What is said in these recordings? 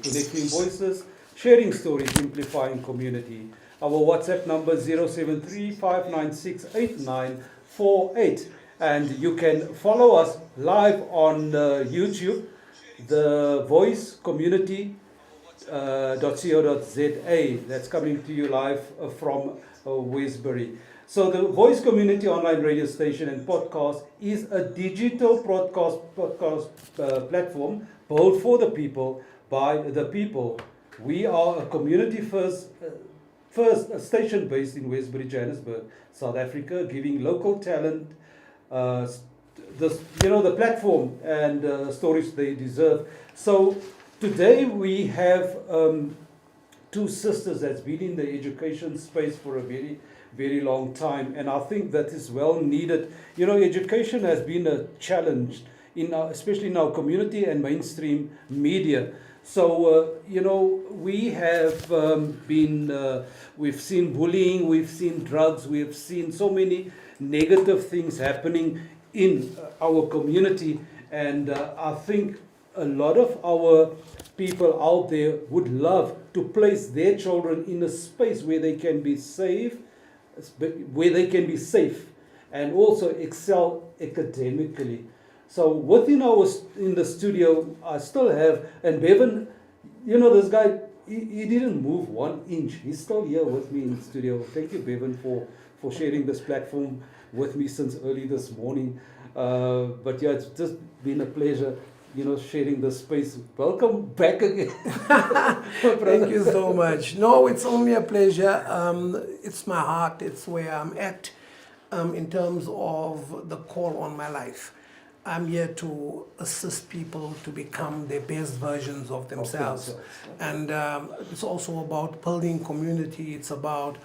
connecting voices, sharing stories, simplifying community. Our WhatsApp number is 073-596-8948. And you can follow us live on YouTube, the Voice Community .co.za. That's coming to you live from Westbury. So the Voice Community online radio station and podcast is a digital podcast platform built for the people by the people. We are a community first station based in Westbury, Johannesburg, South Africa, giving local talent the platform and stories they deserve. So today we have two sisters that's been in the education space for a very, very long time, and I think that is well needed. Education has been a challenge especially in our community and mainstream media. So we have we've seen bullying, we've seen drugs, we've seen so many negative things happening in our community, and I think a lot of our people out there would love to place their children in a space where they can be safe, and also excel academically. So in the studio, I still have, and Bevan, this guy, he didn't move 1 inch. He's still here with me in the studio. Thank you, Bevan, for sharing this platform with me since early this morning. But yeah, it's just been a pleasure, sharing this space. Welcome back again. Thank you so much. No, it's only a pleasure. It's my heart. It's where I'm at in terms of the call on my life. I'm here to assist people to become their best versions of themselves. And it's also about building community. It's about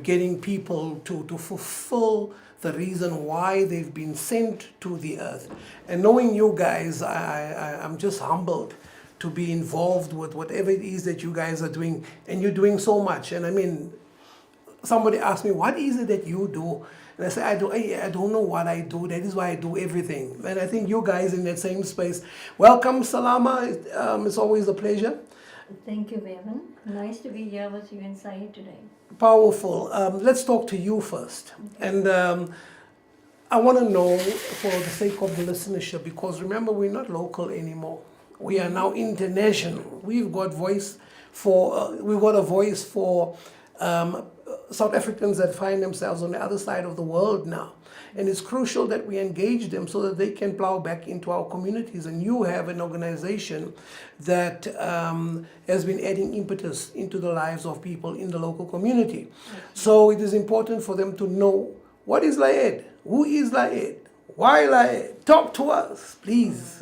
getting people to fulfill the reason why they've been sent to the earth. And knowing you guys, I'm just humbled to be involved with whatever it is that you guys are doing. And you're doing so much. And I mean, somebody asked me, what is it that you do? And I say, I don't know what I do. That is why I do everything. And I think you guys in that same space. Welcome, Salama. It's always a pleasure. Thank you, Bevan. Nice to be here with you and Saeed today. Powerful. Let's talk to you first. And I want to know, for the sake of the listenership, because remember, we're not local anymore. We are now international. We've got a voice for South Africans that find themselves on the other side of the world now. And it's crucial that we engage them so that they can plow back into our communities. And you have an organization that has been adding impetus into the lives of people in the local community. So it is important for them to know, what is Laed? Who is Laed? Why Laed? Talk to us, please.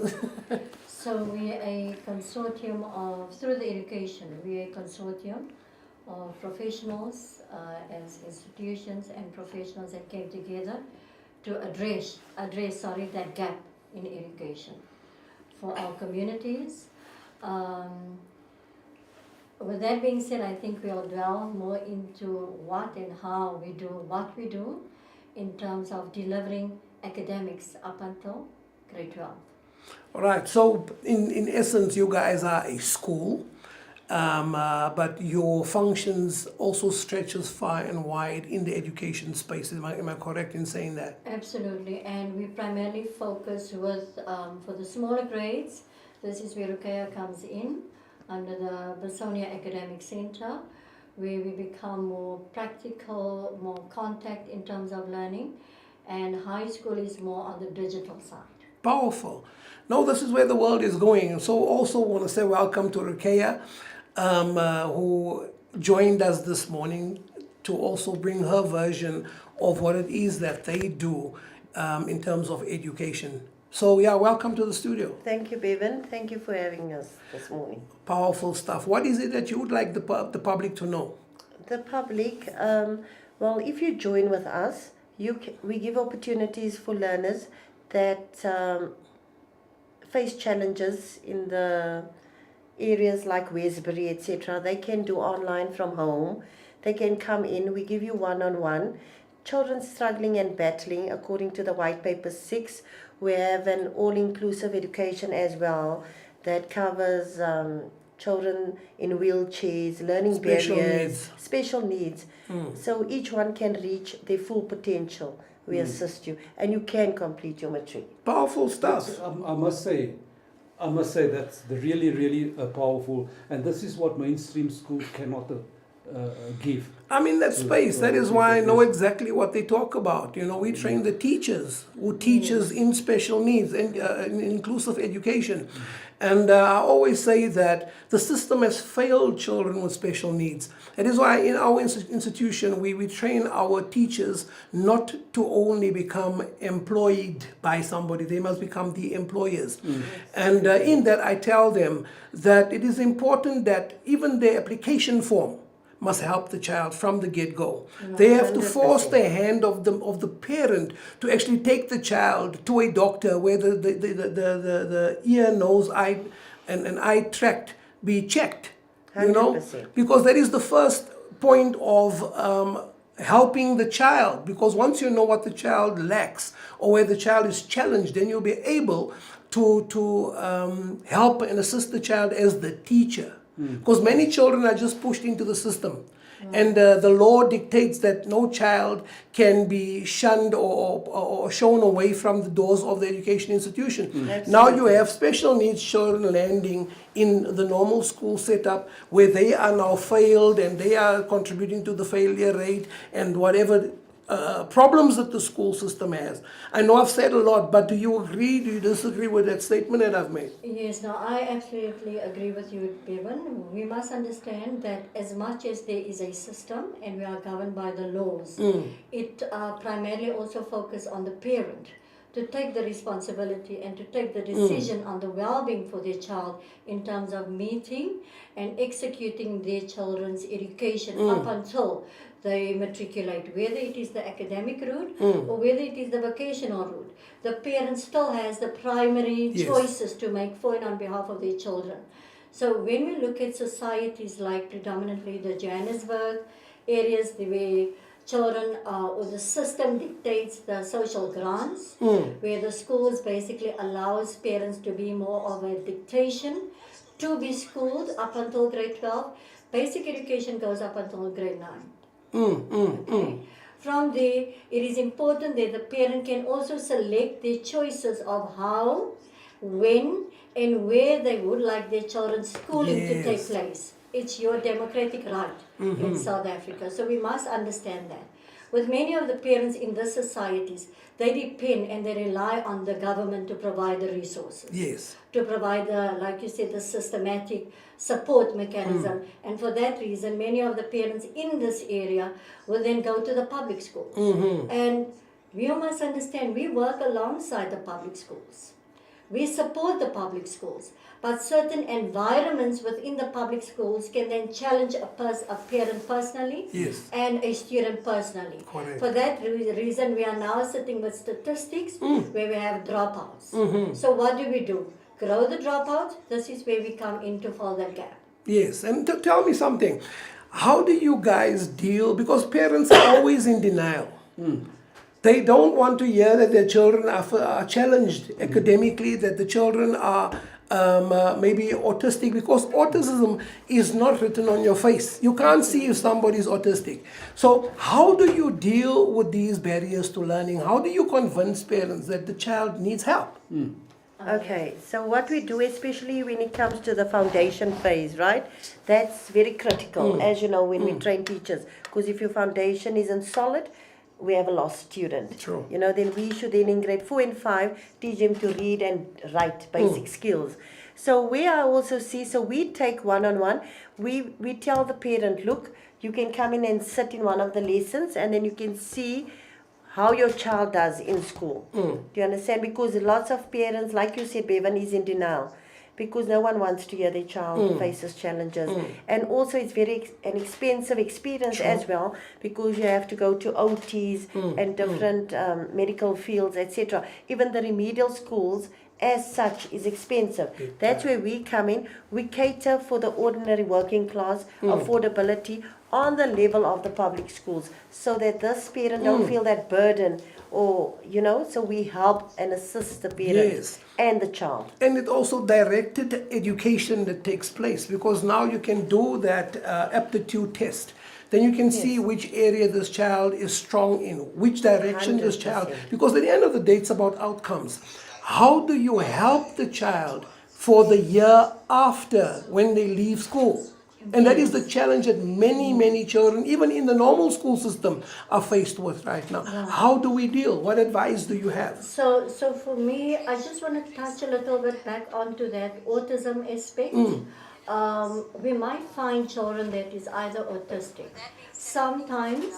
So we're a consortium through the education, we're a consortium of professionals as institutions and professionals that came together to address that gap in education for our communities. With that being said, I think we'll delve more into what and how we do what we do in terms of delivering academics up until grade 12. All right, so in essence, you guys are a school. But your functions also stretches far and wide in the education space. Am I correct in saying that? Absolutely, and we primarily focus with, for the smaller grades, this is where Ruqayya comes in, under the Basonia Academic Center, where we become more practical, more contact in terms of learning, and high school is more on the digital side. Powerful. No, this is where the world is going. So also want to say welcome to Ruqayya, who joined us this morning to also bring her version of what it is that they do in terms of education. So yeah, welcome to the studio. Thank you, Bevan. Thank you for having us this morning. Powerful stuff. What is it that you would like the public to know? The public, well, if you join with us, we give opportunities for learners that face challenges in the areas like Westbury, etc. They can do online from home. They can come in. We give you one-on-one. Children struggling and battling, according to the White Paper 6, we have an all-inclusive education as well that covers children in wheelchairs, learning Special barriers, needs. special needs. So each one can reach their full potential. We assist you, and you can complete your matric. Powerful stuff. I must say that's the really powerful, and this is what mainstream schools cannot give. I'm in that space. That is why I know exactly what they talk about. You know, we train the teachers who teaches in special needs and in inclusive education. And I always say that the system has failed children with special needs. That is why in our institution, we train our teachers not to only become employed by somebody, they must become the employers. And in that, I tell them that it is important that even the application form must help the child from the get-go. They have to force the hand of the parent to actually take the child to a doctor where the ear, nose, eye, and eye tract be checked. You know, 100%. because that is the first point of helping the child. Because once you know what the child lacks or where the child is challenged, then you'll be able to help and assist the child as the teacher. Because many children are just pushed into the system. And the law dictates that no child can be shunned or shown away from the doors of the education institution. Now you have special needs children landing in the normal school setup where they are now failed and they are contributing to the failure rate and whatever problems that the school system has. I know I've said a lot, but do you agree, do you disagree with that statement that I've made? Yes, no, I absolutely agree with you, Bevan. We must understand that as much as there is a system and we are governed by the laws, it primarily also focuses on the parent to take the responsibility and to take the decision on the well-being for their child in terms of meeting and executing their children's education up until they matriculate, whether it is the academic route or whether it is the vocational route. The parent still has the primary choices to make for and on behalf of their children. So when we look at societies like predominantly the Johannesburg areas, the way children or the system dictates the social grants, where the schools basically allows parents to be more of a dictation to be schooled up until grade 12. Basic education goes up until grade 9. Okay. From there, it is important that the parent can also select their choices of how, when, and where they would like their children's schooling to take place. It's your democratic right in South Africa. So we must understand that. With many of the parents in the societies, they depend and they rely on the government to provide the resources. Yes. To provide the, like you said, the systematic support mechanism. And for that reason, many of the parents in this area will then go to the public schools. And we must understand, we work alongside the public schools. We support the public schools, but certain environments within the public schools can then challenge a parent personally and a student personally. Correct. For that reason, we are now sitting with statistics where we have dropouts. So what do? Grow the dropouts. This is where we come in to fill that gap. Yes, and tell me something. How do you guys deal, because parents are always in denial. They don't want to hear that their children are challenged academically, that the children are maybe autistic, because autism is not written on your face. You can't see if somebody is autistic. So how do you deal with these barriers to learning? How do you convince parents that the child needs help? Okay, so what we do, especially when it comes to the foundation phase, right? That's very critical, as you know, when we train teachers. Because if your foundation isn't solid, we have a lost student. True. You know, then we should then in grade 4 and 5 teach them to read and write basic skills. So where I also see, so we take one-on-one, we tell the parent, look, you can come in and sit in one of the lessons and then you can see how your child does in school. Do you understand? Because lots of parents, like you said, Bevan, is in denial. Because no one wants to hear their child faces challenges. And also it's very an expensive experience as well, because you have to go to OTs and different medical fields, etc. Even the remedial schools as such is expensive. Big That's time. where we come in. We cater for the ordinary working class, affordability on the level of the public schools, so that this parent don't feel that burden, or so we help and assist the parent Yes. and the child. And it also directed education that takes place, because now you can do that aptitude test. Then you can see which area this child is strong in, which direction this child, 100%. because at the end of the day, it's about outcomes. How do you help the child for the year after when they leave school? And that is the challenge that many, many children, even in the normal school system, are faced with right now. How do we deal? What advice do you have? So for me, I just want to touch a little bit back onto that autism aspect. We might find children that is either autistic. Sometimes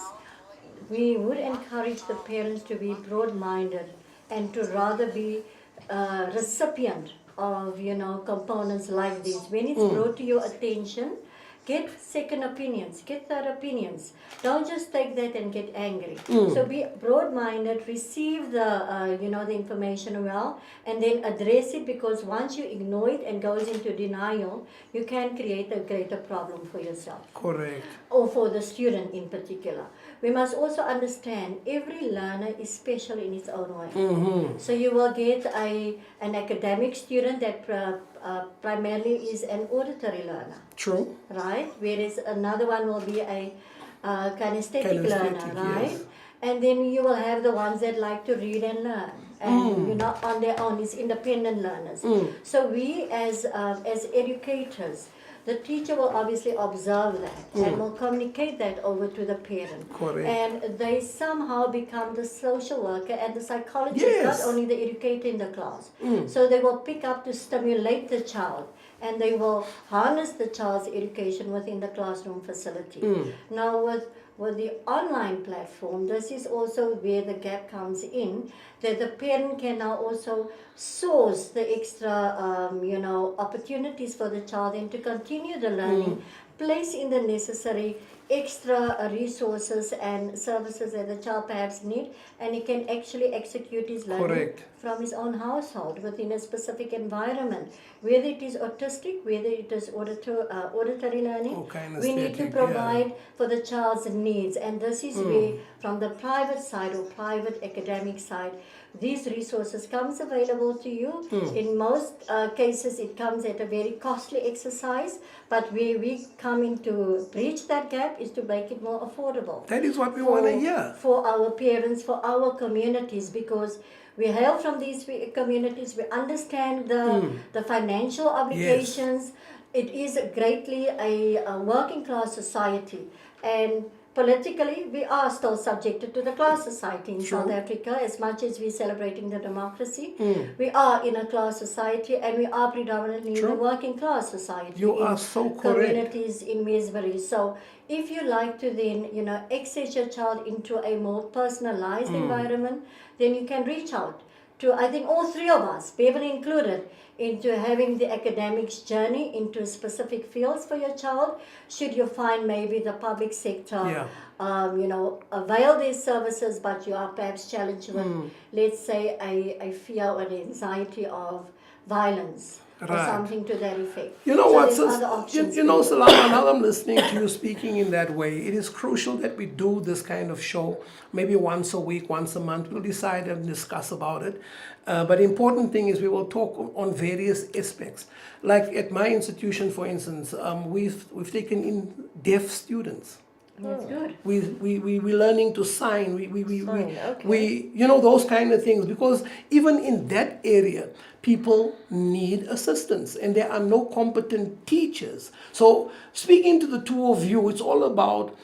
we would encourage the parents to be broad-minded and to rather be recipient of components like this. When it's brought to your attention, get second opinions, get third opinions. Don't just take that and get angry. So be broad-minded, receive the the information well, and then address it, because once you ignore it and goes into denial, you can create a greater problem for yourself Correct. or for the student in particular. We must also understand every learner is special in its own way. So you will get an academic student that primarily is an auditory learner, True. right? Whereas another one will be a kinesthetic learner, Kinesthetic, right? yes. And then you will have the ones that like to read and learn, and on their own, is independent learners. So we as educators, the teacher will obviously observe that and will communicate that over to the parent. Correct. And they somehow become the social worker and the psychologist, Yes. not only the educator in the class. So they will pick up to stimulate the child, and they will harness the child's education within the classroom facility. Now with the online platform, this is also where the gap comes in, that the parent can now also source the extra opportunities for the child and to continue the learning, place in the necessary extra resources and services that the child perhaps need, and he can actually execute his learning Correct. from his own household within a specific environment, whether it is autistic, whether it is auditory learning. Or We need to kinesthetic, provide for the child's needs, and this is where, from the private side or private academic side, these resources comes available to you. In most cases, it comes at a very costly exercise, but where we come in to bridge that gap is to make it more affordable That is what we want to hear. for our parents, for our communities, because we hail from these communities, we understand the financial obligations. It is greatly a working class society, and politically we are still subjected to the class society in South Africa. As much as we're celebrating the democracy, we are in a class society, and we are predominantly in a working class society. You in are so correct. communities in Mesbury. So if you like to then access your child into a more personalized environment, then you can reach out to, I think, all three of us, Beverly included, into having the academics journey into specific fields for your child. Should you find maybe the public sector avail these services, but you are perhaps challenged with, let's say, a fear or an anxiety of violence or Right. something to that effect. You know So what, there's sis? other options. Salama, now I'm listening to you speaking in that way. It is crucial that we do this kind of show, maybe once a week, once a month. We'll decide and discuss about it. But the important thing is we will talk on various aspects. Like at my institution, for instance, we've taken in deaf students. That's good. We're learning to sign. Sign, okay. We those kind of things, because even in that area, people need assistance, and there are no competent teachers. So speaking to the two of you, it's all about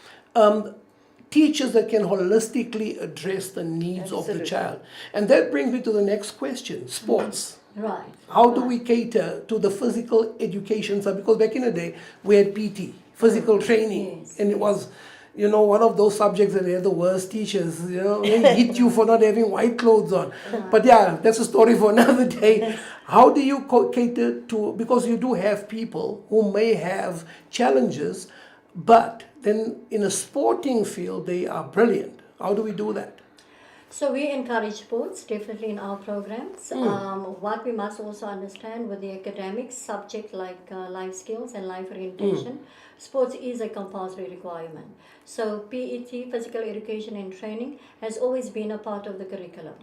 teachers that can holistically address the needs of the Absolutely. child. And that brings me to the next question: sports. Right. How do we cater to the physical education side? Because back in the day, we had PT, physical training, Yes, and it was, one of those subjects that had the worst teachers. They hit you for not having white clothes on. But yeah, that's a story for another day. How do you cater to, because you do have people who may have challenges, but then in a sporting field, they are brilliant. How do we do that? So we encourage sports definitely in our programs. What we must also understand with the academic subject like life skills and life orientation, sports is a compulsory requirement. So PET, physical education and training, has always been a part of the curriculum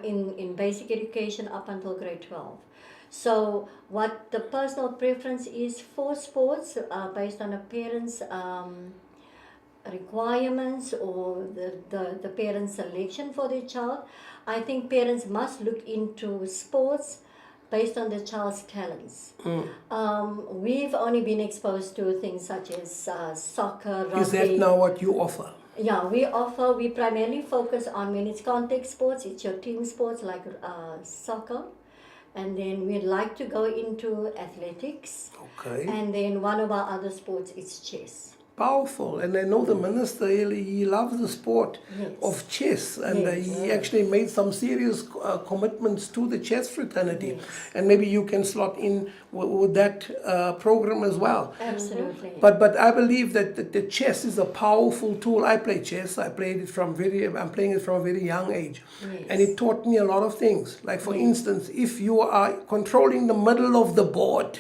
in basic education up until grade 12. So what the personal preference is for sports based on a parent's requirements or the parents' selection for their child, I think parents must look into sports based on the child's talents. We've only been exposed to things such as soccer, rugby. Is that now what you offer? Yeah, we primarily focus on when it's contact sports, it's your team sports like soccer. And then we'd like to go into athletics. Okay. And then one of our other sports is chess. Powerful. And I know the minister, he loves the sport Yes. of chess, and Yes. he actually made some serious commitments to the chess fraternity. Yes. And maybe you can slot in with that program as well. Absolutely. But I believe that the chess is a powerful tool. I play chess. I'm playing it from a very young age, Yes. and it taught me a lot of things. Like for instance, if you are controlling the middle of the board,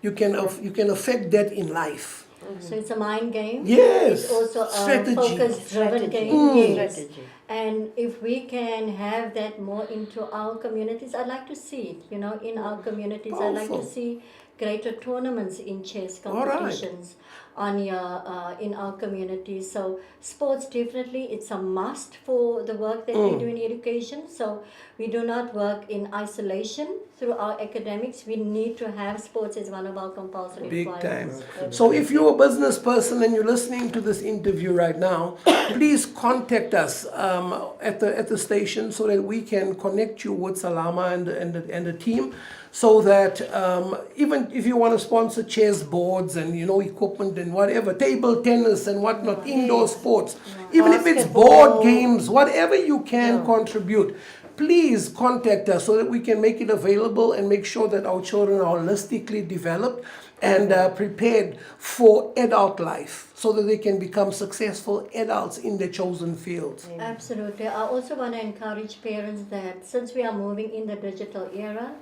you can affect that in life. So it's a mind game. Yes. It's also a Strategy. focus-driven Strategy. game. Yes. Strategy. And if we can have that more into our communities, I'd like to see it. In our communities, I'd like Powerful. to see greater tournaments in chess All right. competitions in our communities. So sports definitely, it's a must for the work that we do in education. So we do not work in isolation through our academics. We need to have sports as one of our compulsory Big time. requirements. So if you're a business person and you're listening to this interview right now, please contact us at the station so that we can connect you with Salama and the team, so that even if you want to sponsor chess boards and equipment and whatever, table tennis and whatnot, indoor sports, even if it's board games, whatever you can contribute, please contact us so that we can make it available and make sure that our children are holistically developed and prepared for adult life, so that they can become successful adults in their chosen fields. Absolutely. I also want to encourage parents that since we are moving in the digital era,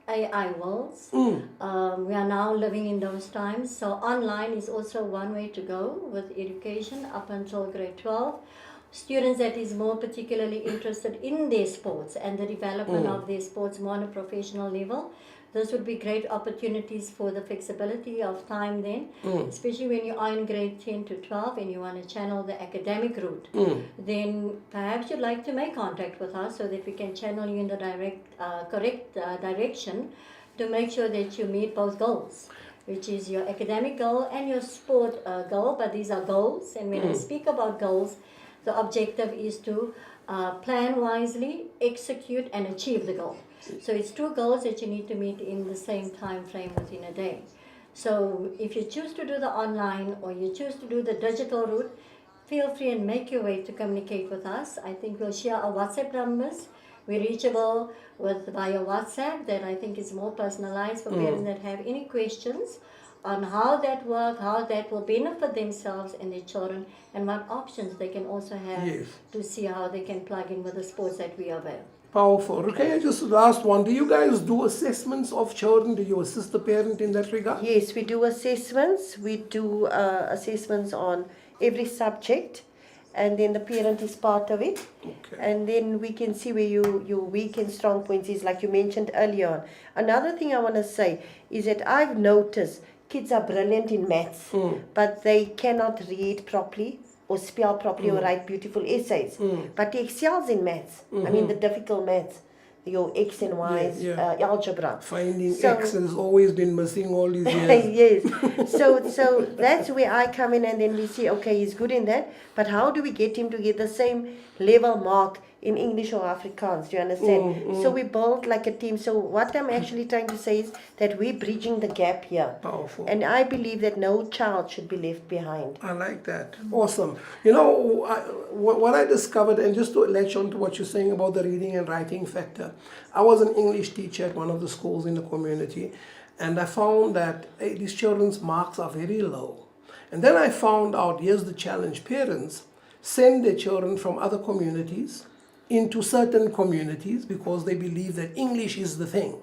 AI worlds, we are now living in those times. So online is also one way to go with education up until grade 12. Students that is more particularly interested in their sports and the development of their sports more on a professional level, this would be great opportunities for the flexibility of time then, especially when you are in grade 10 to 12 and you want to channel the academic route. Then perhaps you'd like to make contact with us so that we can channel you in the correct direction to make sure that you meet both goals, which is your academic goal and your sport goal. But these are goals, and when I speak about goals, the objective is to plan wisely, execute and achieve the goal. So it's two goals that you need to meet in the same time frame within a day. So if you choose to do the online or you choose to do the digital route, feel free and make your way to communicate with us. I think we'll share our WhatsApp numbers. We're reachable via WhatsApp, that I think is more personalized for parents that have any questions on how that works, how that will benefit themselves and their children, and what options they can also have to see how they can plug in with the sports that we avail. Powerful. Okay, just the last one. Do you guys do assessments of children? Do you assist the parent in that regard? Yes, we do assessments. We do assessments on every subject, and then the parent is part of it. Okay. And then we can see where your weak and strong points is, like you mentioned earlier on. Another thing I want to say is that I've noticed kids are brilliant in maths, but they cannot read properly or spell properly or write beautiful essays. But he excels in maths. I mean the difficult maths, your X and Y's, algebra. Finding So- X has always been missing all these years. Yes. So that's where I come in, and then we see, okay, he's good in that, but how do we get him to get the same level mark in English or Afrikaans? Do you understand? So we build like a team. So what I'm actually trying to say is that we're bridging the gap here. Powerful. And I believe that no child should be left behind. I like that. Awesome. You know, what I discovered, and just to latch on to what you're saying about the reading and writing factor, I was an English teacher at one of the schools in the community, and I found that these children's marks are very low. And then I found out, here's the challenge, parents, send their children from other communities into certain communities because they believe that English is the thing.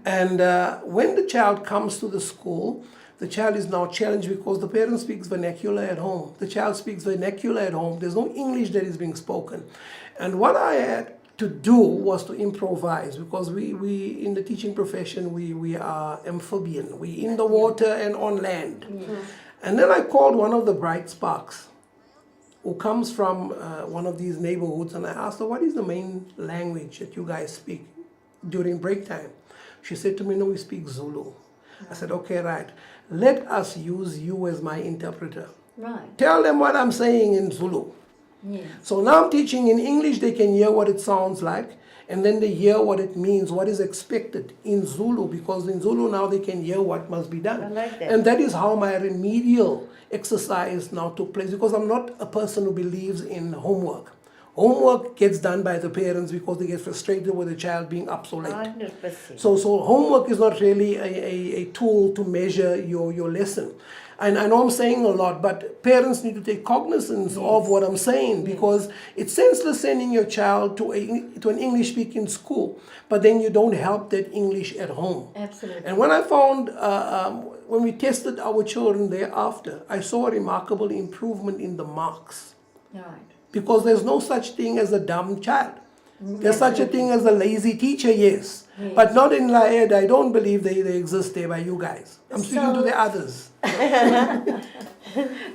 And when the child comes to the school, the child is now challenged because the parent speaks vernacular at home. The child speaks vernacular at home. There's no English that is being spoken. And what I had to do was to improvise because we in the teaching profession, we are amphibian. We in the water and on land. And then I called one of the bright sparks who comes from one of these neighborhoods, and I asked her, what is the main language that you guys speak during break time? She said to me, no, we speak Zulu. I said, okay, right. Let us use you as my interpreter. Right. Tell them what I'm saying in Zulu. Yes. So now I'm teaching in English, they can hear what it sounds like, and then they hear what it means, what is expected in Zulu, because in Zulu now they can hear what must be done. I like that. And that is how my remedial exercise now took place, because I'm not a person who believes in homework. Homework gets done by the parents because they get frustrated with the child being up so late. 100%. So homework is not really a tool to measure your lesson. And I know I'm saying a lot, but parents need to take cognizance of what I'm saying, because it's senseless sending your child to an English-speaking school, but then you don't help that English at home. Absolutely. And when I found, when we tested our children thereafter, I saw a remarkable improvement in the marks. Right. Because there's no such thing as a dumb child. There's such a thing as a lazy teacher, yes. But not in Laed. I don't believe they exist there by you guys. I'm speaking to the others.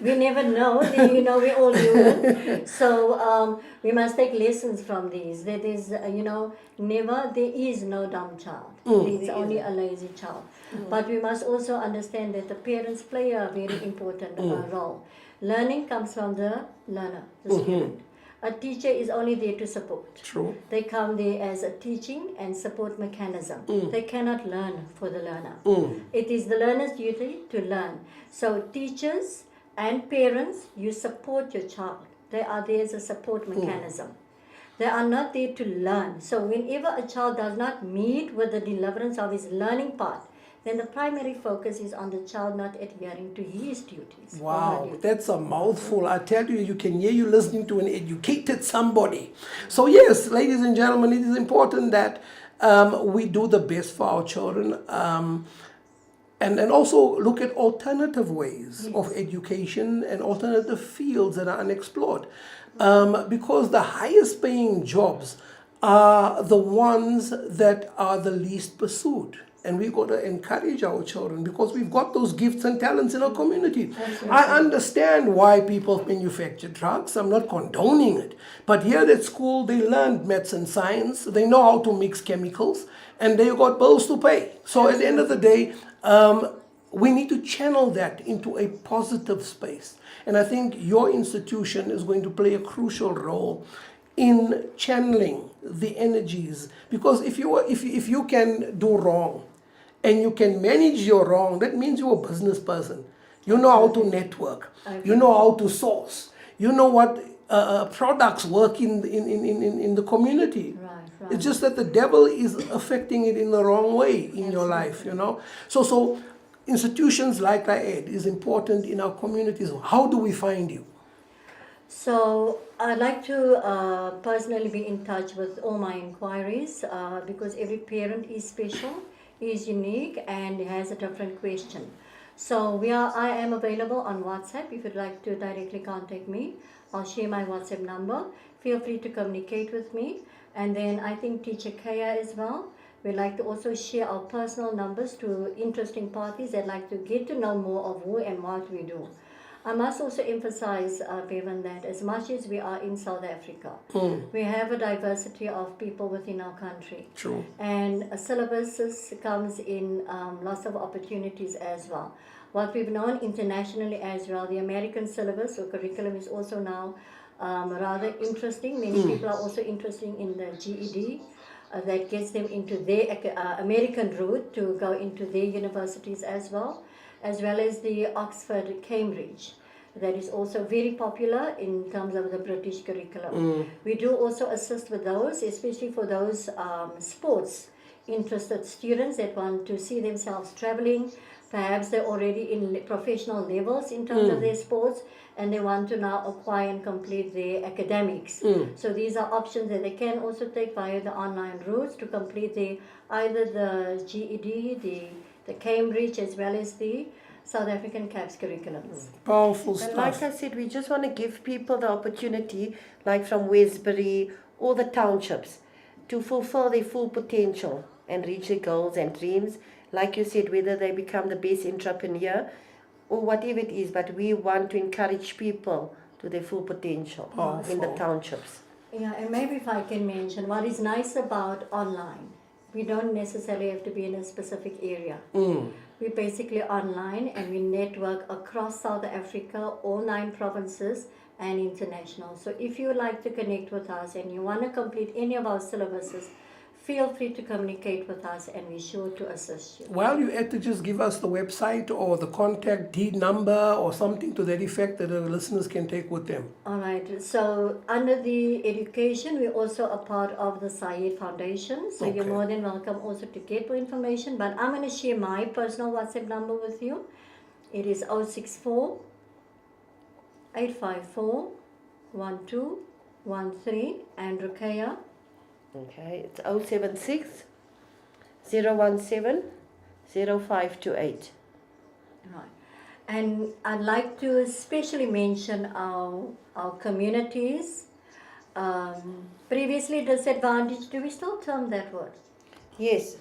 We never know, you know, we all human. So we must take lessons from these. That is, you know, never, there is no dumb child. There's only a lazy child. But we must also understand that the parents play a very important role. Learning comes from the learner, the student. A teacher is only there to support. True. They come there as a teaching and support mechanism. They cannot learn for the learner. It is the learner's duty to learn. So teachers and parents, you support your child. They are there as a support mechanism. They are not there to learn. So whenever a child does not meet with the deliverance of his learning part, then the primary focus is on the child not adhering to his duties. Wow, that's a mouthful. I tell you, you can hear you listening to an educated somebody. So yes, ladies and gentlemen, it is important that we do the best for our children, and also look at alternative ways of education and alternative fields that are unexplored. Because the highest paying jobs are the ones that are the least pursued. And we've got to encourage our children because we've got those gifts and talents in our community. I understand why people manufacture drugs. I'm not condoning it. But here at school, they learned maths and science. They know how to mix chemicals. And they've got bills to pay. So at the end of the day, we need to channel that into a positive space. And I think your institution is going to play a crucial role in channeling the energies, because if you can do wrong and you can manage your wrong, that means you're a business person. You know how to network. You know how to source. You know what products work in the community. Right. It's just that the devil is affecting it in the wrong way in your life, you know. So institutions like Laed is important in our communities. How do we find you? So I'd like to personally be in touch with all my inquiries because every parent is special, is unique, and has a different question. So I am available on WhatsApp if you'd like to directly contact me. I'll share my WhatsApp number. Feel free to communicate with me. And then I think Teacher Kaya as well. We'd like to also share our personal numbers to interesting parties that like to get to know more of who and what we do. I must also emphasize, Bevan, that as much as we are in South Africa, we have a diversity of people within our country. True. And syllabuses comes in lots of opportunities as well. What we've known internationally as well, the American syllabus or curriculum is also now rather interesting. Many people are also interested in the GED. That gets them into their American route to go into their universities as well as the Oxford, Cambridge. That is also very popular in terms of the British curriculum. We do also assist with those, especially for those sports interested students that want to see themselves traveling. Perhaps they're already in professional levels in terms of their sports, and they want to now acquire and complete their academics. So these are options that they can also take via the online routes to complete either the GED, the Cambridge, as well as the South African CAPS curriculums. Powerful And like stuff. I said, we just want to give people the opportunity, like from Westbury, all the townships, to fulfill their full potential and reach their goals and dreams. Like you said, whether they become the best entrepreneur or whatever it is, but we want to encourage people to their full potential in the Powerful. townships. Yeah, and maybe if I can mention, what is nice about online, we don't necessarily have to be in a specific area. We're basically online and we network across South Africa, all 9 provinces and international. So if you would like to connect with us and you want to complete any of our syllabuses, feel free to communicate with us and we're sure to assist you. Well, you had to just give us the website or the contact deed number or something to that effect that the listeners can take with them. All right, so under the education, we're also a part of the Syed Foundation. So you're Okay. more than welcome also to get more information. But I'm going to share my personal WhatsApp number with you. It is 064 854 1213 and Ruqayya. Okay, it's 076 017 0528. Right. And I'd like to especially mention our communities. Previously disadvantaged, do we still term that word? Yes,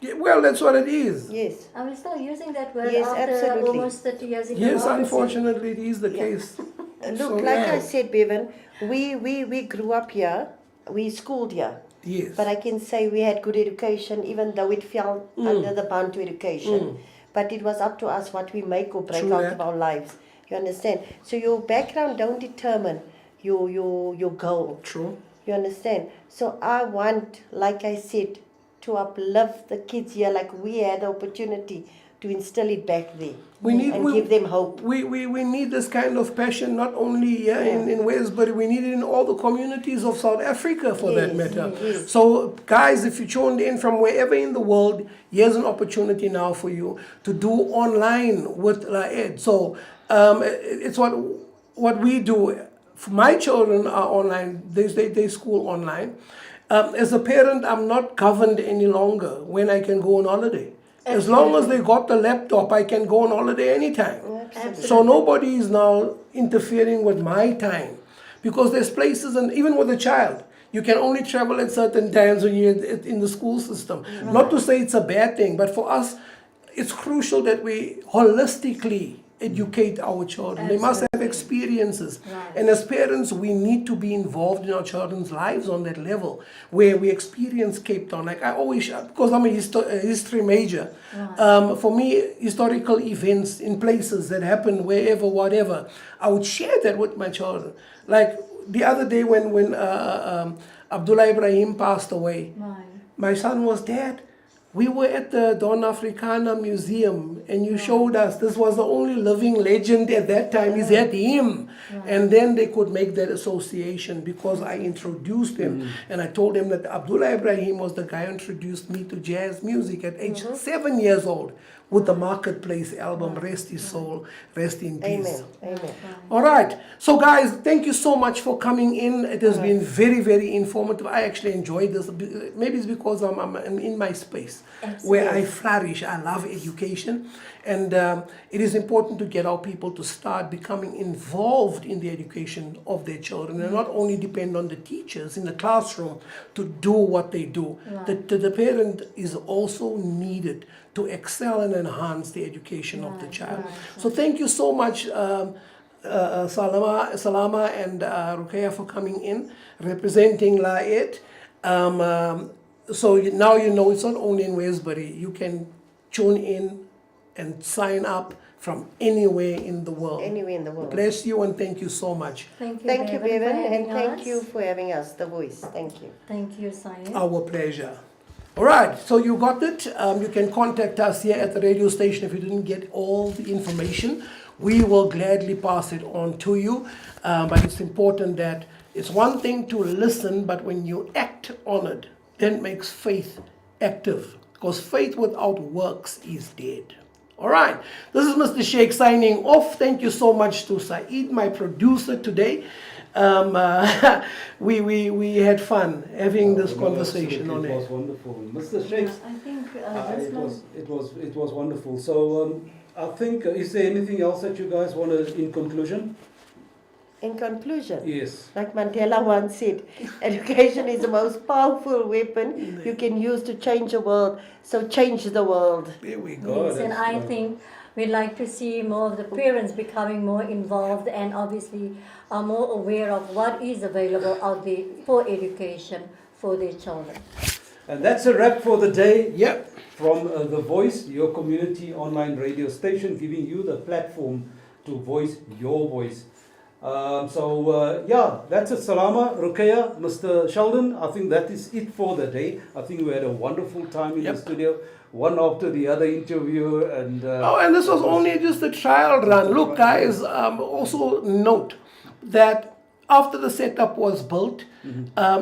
Yeah, well, that's what it is. yes. Are we still using that word Yes, after absolutely. almost 30 years in Yes, democracy? unfortunately, it is the case. Look, So, like yeah. I said, Bevan, we grew up here, we schooled here. Yes. But I can say we had good education, even though it fell under the Bantu education. But it was up to us what we make or break True out that. of our lives. You understand? So your background don't determine your goal. True. You understand? So I want, like I said, to uplift the kids here, like we had the opportunity to instill it back there and give them hope. We need this kind of passion not only here in Wales, but we need it in all the communities of South Africa for that Yes, matter. yes. So guys, if you tuned in from wherever in the world, here's an opportunity now for you to do online with Laed. So it's what we do. My children are online, they school online. As a parent, I'm not governed any longer when I can go on holiday. As long as they got the laptop, I can go on holiday anytime. Absolutely. So nobody is now interfering with my time. Because there's places, and even with a child, you can only travel at certain times when you're in the school system. Not to say it's a bad thing, but for us, it's crucial that we holistically educate our children. They must have experiences. Right. And as parents, we need to be involved in our children's lives on that level where we experience Cape Town. Like I always, because I'm a history major, for me, historical events in places that happen wherever, whatever, I would share that with my children. Like the other day when Abdullah Ibrahim passed away, Right. my son was, Dad, we were at the Don Africana Museum and you showed us this was the only living legend at that time. Is that him? And then they could make that association because I introduced them and I told them that Abdullah Ibrahim was the guy who introduced me to jazz music at age 7 years old with the Marketplace album, Rest His Soul, Rest in Peace. Amen. Amen. All right. So, guys, thank you so much for coming in. It has been very, very informative. I actually enjoyed this. Maybe it's because I'm in my space where I flourish. I love education. And it is important to get our people to start becoming involved in the education of their children and not only depend on the teachers in the classroom to do what they do. The parent is also needed to excel and enhance the education of the child. So thank you so much, Salama and Ruqayya, for coming in, representing Laed. So now you know it's not only in Westbury. You can tune in and sign up from anywhere in the world. Anywhere in the world. Bless you and thank you so much. Thank you, Thank you, Bevan, for Bevan, and having thank us. you for having us, The Voice. Thank you. Thank you, Syed. Our pleasure. All right, so you got it. You can contact us here at the radio station if you didn't get all the information. We will gladly pass it on to you. But it's important that it's one thing to listen, but when you act on it, then it makes faith active, because faith without works is dead. All right, this is Mr. Sheikh signing off. Thank you so much to Saeed, my producer today. We had fun having this conversation on It was it. wonderful, Mr. Sheikh. I think It was wonderful. So I think is there anything else that you guys want to, in conclusion? In conclusion, Yes. like Mandela once said, education is the most powerful weapon you can use to change the world. So change the world. There we go. Yes, and I think we'd like to see more of the parents becoming more involved and obviously are more aware of what is available out there for education for their children. And that's a wrap for the day. Yep. From The Voice, your community online radio station, giving you the platform to voice your voice. Yeah, that's it. Salama, Ruqayya, Mr. Sheldon. I think that is it for the day. I think we had a wonderful time in the studio, one after the other interview. And And this was only just a trial run. Look, guys, also note that after the setup was built,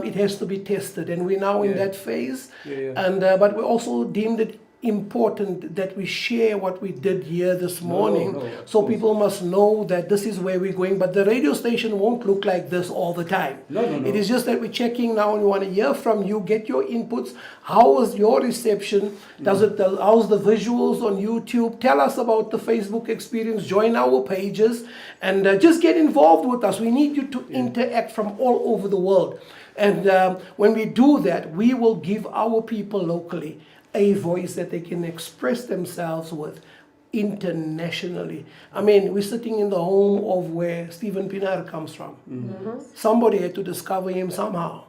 it has to be tested, and we're now in that phase. And but we also deemed it important that we share what we did here this morning, so people must know that this is where we're going. But the radio station won't look like this all the time. No. It is just that we're checking now, and we want to hear from you, get your inputs. How was your reception? How's the visuals on YouTube? Tell us about the Facebook experience. Join our pages and just get involved with us. We need you to interact from all over the world. And when we do that, we will give our people locally a voice that they can express themselves with internationally. I mean, we're sitting in the home of where Stephen Pinar comes from. Somebody had to discover him somehow.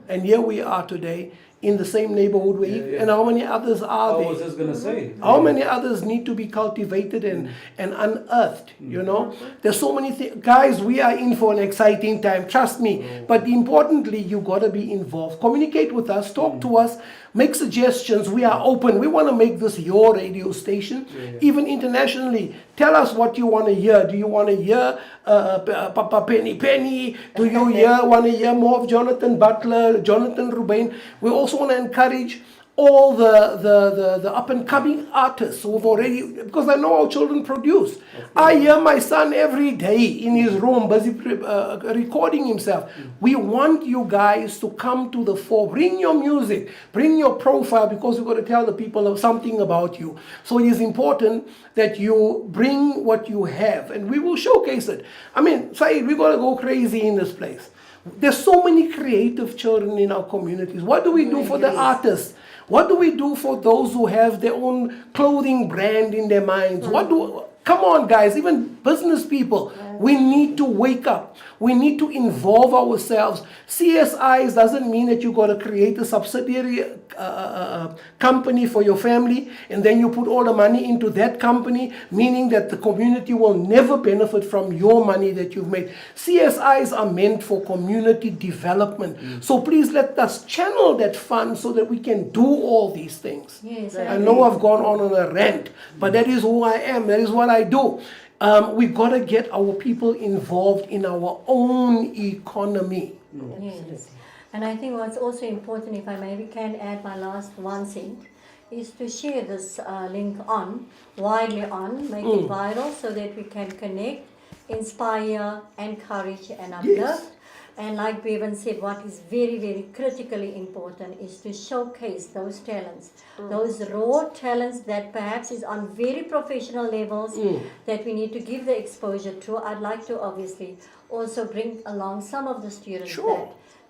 And here we are today in the same neighborhood we and how many others are there? I was just going to say. How many others need to be cultivated and unearthed, you know? There's so many things. Guys, we are in for an exciting time, trust me. But importantly, you got to be involved. Communicate with us, talk to us, make suggestions. We are open. We want to make this your radio station, even internationally. Tell us what you want to hear. Do you want to hear Papa Penny? Do you want to hear more of Jonathan Butler, Jonathan Rubain? We also want to encourage all the up and coming artists who've already, because I know our children produce. I hear my son every day in his room busy recording himself. We want you guys to come to the fore. Bring your music, bring your profile, because we've got to tell the people something about you. So it is important that you bring what you have, and we will showcase it. I mean, Saeed, we've got to go crazy in this place. There's so many creative children in our communities. What do we do for the artists? What do we do for those who have their own clothing brand in their minds? Come on, guys, even business people, we need to wake up. We need to involve ourselves. CSIs doesn't mean that you got to create a subsidiary company for your family and then you put all the money into that company, meaning that the community will never benefit from your money that you've made. CSIs are meant for community development. So please let us channel that fund so that we can do all these things. Yes, I know I've gone on a rant, but that is who I am. That is what I do. We've got to get our people involved in our own economy. Yes. And I think what's also important, if I maybe can add my last 1 cent, is to share this link widely make it viral so that we can connect, inspire, encourage and uplift. Yes. And like Bevan said, what is very, very critically important is to showcase those talents, those raw talents that perhaps is on very professional levels that we need to give the exposure to. I'd like to obviously also bring along some of the students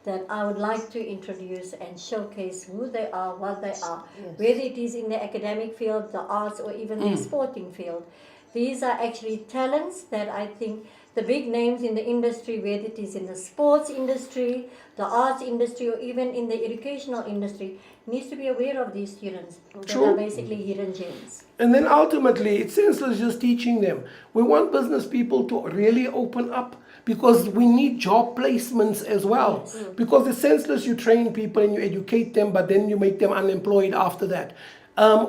that I would like to introduce and showcase who they are, what they are, whether it is in the academic field, the arts, or even the sporting field. These are actually talents that I think the big names in the industry, whether it is in the sports industry, the arts industry, or even in the educational industry, needs to be aware of these students that are basically hidden gems. And then ultimately, it's senseless just teaching them. We want business people to really open up because we need job placements as well. Yes. Because it's senseless you train people and you educate them, but then you make them unemployed after that.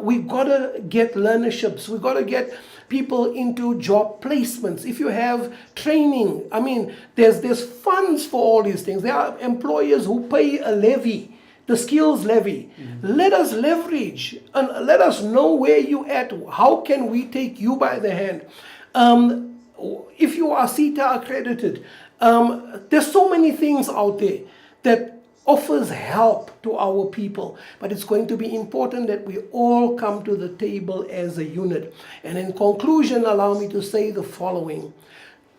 We've got to get learnerships. We've got to get people into job placements. If you have training, I mean, there's funds for all these things. There are employers who pay a levy the skills levy. Let us leverage and let us know where you at. How can we take you by the hand? If you are CETA accredited, there's so many things out there that offers help to our people, but it's going to be important that we all come to the table as a unit. And in conclusion, allow me to say the following.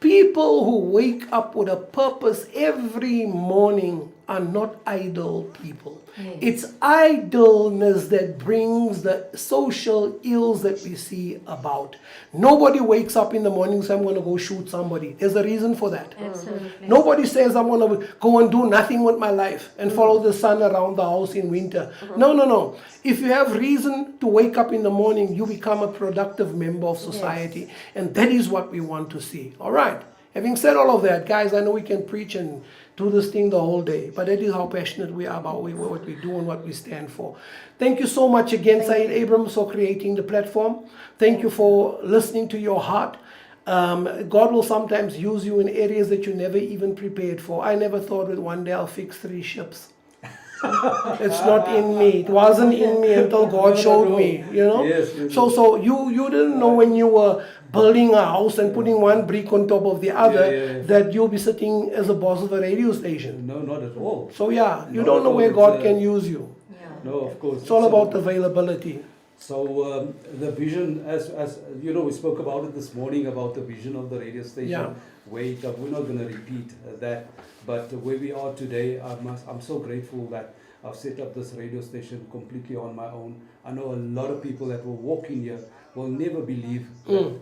People who wake up with a purpose every morning are not idle people. Yes. It's idleness that brings the social ills that we see about. Nobody wakes up in the morning and says, I'm going to go shoot somebody. There's a reason for that. Absolutely. Nobody says, I'm going to go and do nothing with my life and follow the sun around the house in winter. No. If you have reason to wake up in the morning, you become a productive member of society. And that is what we want to see. All right. Having said all of that, guys, I know we can preach and do this thing the whole day, but that is how passionate we are about what we do and what we stand for. Thank you so much again, Syed Abrams, for creating the platform. Thank you for listening to your heart. God will sometimes use you in areas that you never even prepared for. I never thought that one day I'll fix 3 ships. It's not in me. It wasn't in me until God showed me, you know. Yes. So you didn't know when you were building a house and putting one brick on top of the other Yeah. that you'll be sitting as a boss of a radio station. No, not at all. So yeah, you Not don't at know all. where It's, God can use you. Yeah. No, of course. It's all So- about availability. So the vision, as you know, we spoke about it this morning about the vision of the radio station. Yeah. We're not going to repeat that, but where we are today, I'm so grateful that I've set up this radio station completely on my own. I know a lot of people that will walk in here will never believe that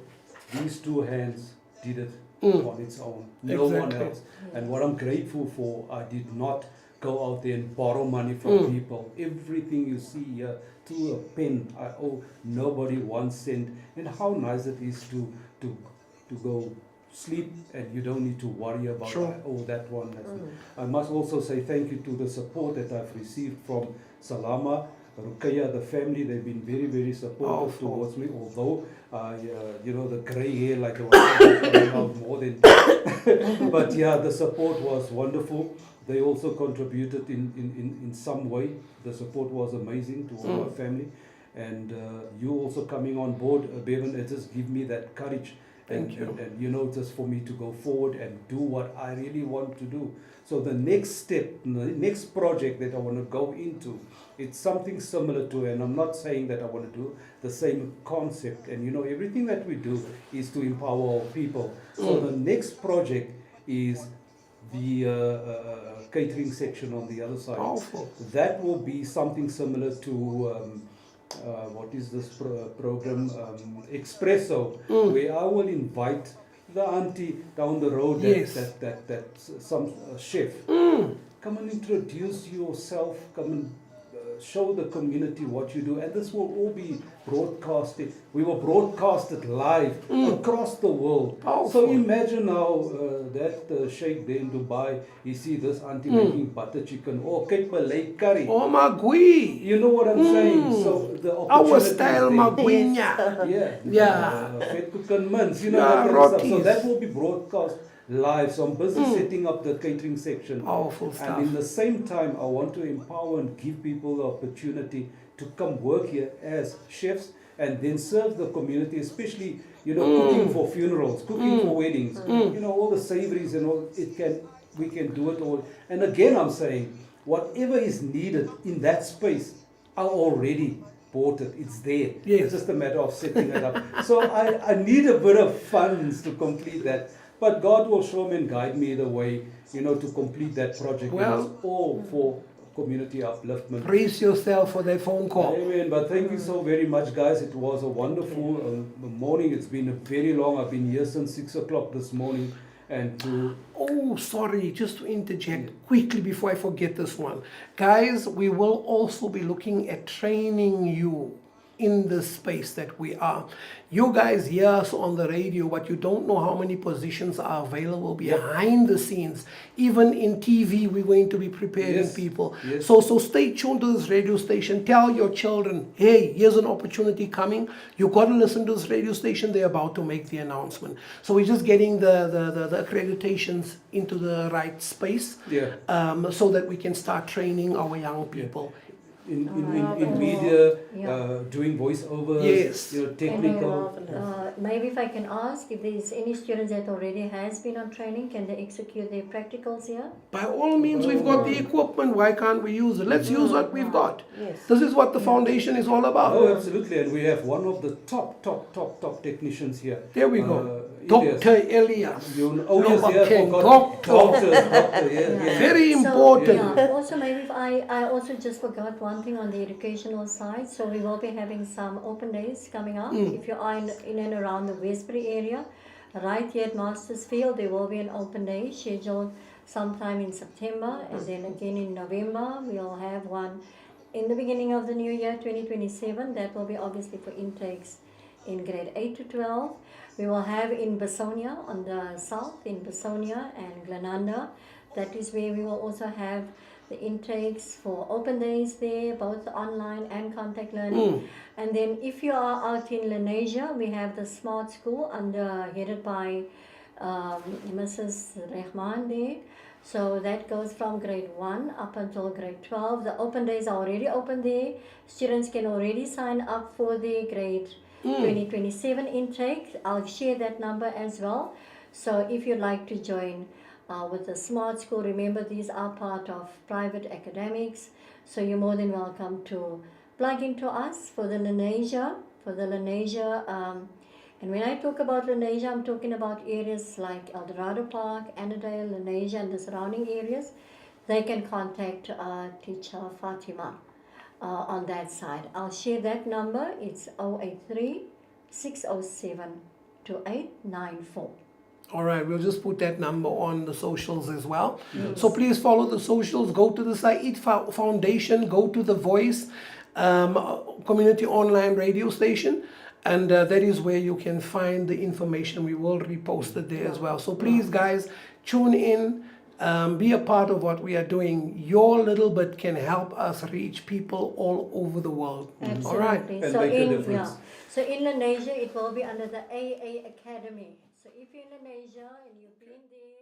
these 2 hands did it on its own. No one Exactly. else. And what I'm grateful for, I did not go out there and borrow money from people. Everything you see here, to a pen, I owe nobody 1 cent. And how nice it is to go sleep and you don't need to worry about Sure. I owe that one. I must also say thank you to the support that I've received from Salama, Rukaya, the family. They've been very, very supportive towards me, although you know, the grey hair like I was coming out more than but yeah, the support was wonderful. They also contributed in some way. The support was amazing to all my family. And you also coming on board, Bevan, it just give me that courage. Thank you. And you know, just for me to go forward and do what I really want to do. So the next step, the next project that I want to go into, it's something similar to, and I'm not saying that I want to do the same concept. And you know, everything that we do is to empower our people. So the next project is the catering section on the other side. Powerful. That will be something similar to what is this program, Espresso, where I will invite the auntie down the road, that some chef. Come and introduce yourself, come and show the community what you do, and this will all be broadcasted. We will broadcast it live across the world. Powerful. So imagine now that sheikh there in Dubai, he see this auntie making butter chicken or cake Malay curry. Oh, Magui. You know what I'm saying? So the Our opportunity style, is there. Maguinya. Yeah. Vet cook and mince, you know, Yeah, that kind of stuff. So rotis. that will be broadcast live. So I'm busy setting up the catering section. Powerful stuff. And in the same time, I want to empower and give people the opportunity to come work here as chefs and then serve the community, especially, you know, cooking for funerals, cooking for weddings, you know, all the savories and all. We can do it all. And again, I'm saying, whatever is needed in that space, I already bought it. It's there. Yes. It's just a matter of setting it up. So I need a bit of funds to complete that. But God will show me and guide me the way, you know, to complete that project. Well, it's all for community upliftment. Brace yourself for that phone call. Amen. But thank you so very much, guys. It was a wonderful morning. It's been very long. I've been here since 6 o'clock this morning. And to Oh, sorry, just to interject quickly before I forget this one. Guys, we will also be looking at training you in the space that we are. You guys hear us on the radio, but you don't know how many positions are available behind the scenes. Even in TV, we're going to be preparing Yes, people. yes. So stay tuned to this radio station. Tell your children, hey, here's an opportunity coming. You got to listen to this radio station. They're about to make the announcement. So we're just getting the accreditations into the right space, so that we can start training our young people. In media, Yeah. doing voiceovers, Yes. technical. Maybe if I can ask if there's any students that already has been on training, can they execute their practicals here? By all means, we've got the equipment. Why can't we use it? Let's use what we've got. Yes. This is what the foundation is all about. Oh, absolutely, and we have one of the top technicians here. There we go. Elias. Dr. Elias. Oh yes, King. doctor, Very So, important. also, maybe if I also just forgot one thing on the educational side. So we will be having some open days coming up. If you are in and around the Westbury area, right here at Mastersfield, there will be an open day scheduled sometime in September, and then again in November. We'll have one in the beginning of the new year, 2027. That will be obviously for intakes in grade 8 to 12. We will have in Besonia on the south, in Besonia and Glenanda. That is where we will also have the intakes for open days there, both online and contact learning. And then if you are out in Lenasia, we have the Smart School headed by Mrs. Rehman there. So that goes from grade 1 up until grade 12. The open days are already open there. Students can already sign up for the grade 2027 intake. I'll share that number as well. So if you'd like to join with the Smart School, remember these are part of private academics. So you're more than welcome to plug into us for the Lenasia. And when I talk about Lenasia, I'm talking about areas like Eldorado Park, Annandale, Lenasia, and the surrounding areas. They can contact teacher Fatima on that side. I'll share that number. It's 083-607-2894. All right, we'll just put that number on the socials as well. So please follow the socials. Go to the Said Foundation. Go to the Voice Community Online Radio Station. And that is where you can find the information. We will repost it there as well. So please, guys, tune in. Be a part of what we are doing. Your little bit can help us reach people all over the world. Absolutely. All right. And make a difference. So in Lenasia, it will be under the AA Academy. So if you're in Lenasia and you've been there,